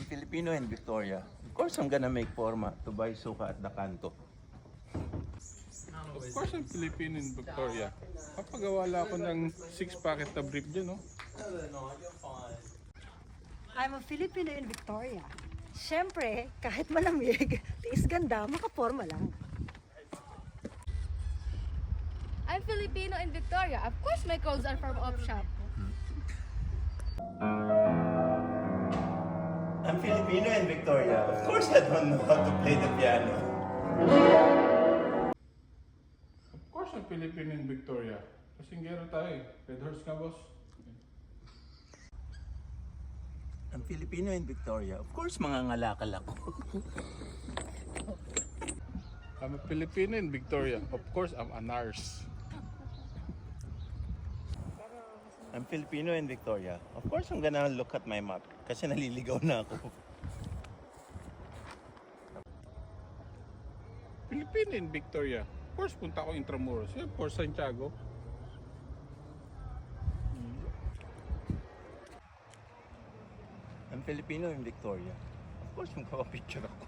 Filipino in Victoria. Of course, I'm gonna make forma to buy suka at the kanto. Of course, I'm Filipino in Victoria. Papagawa lang ako ng 6 packet na brief dyan, no? I'm a Filipino in Victoria. Siyempre, kahit malamig, tiis ganda, makaporma lang. I'm Filipino in Victoria. Of course, my clothes are from Op Shop. I'm Filipino in Victoria. Of course, I don't know how to play the piano. Of course, I'm Filipino in Victoria. Kasinggero tayo eh. Red horse ka, boss. I'm Filipino in Victoria. Of course, mga ngalakal ako. I'm a Filipino in Victoria. Of course, I'm a nurse. I'm Filipino in Victoria. Of course, I'm gonna look at my map kasi naliligaw na ako. Filipino in Victoria. Of course, punta ako Intramuros. Of course, Santiago. I'm Filipino in Victoria. Of course, magpapapicture ako.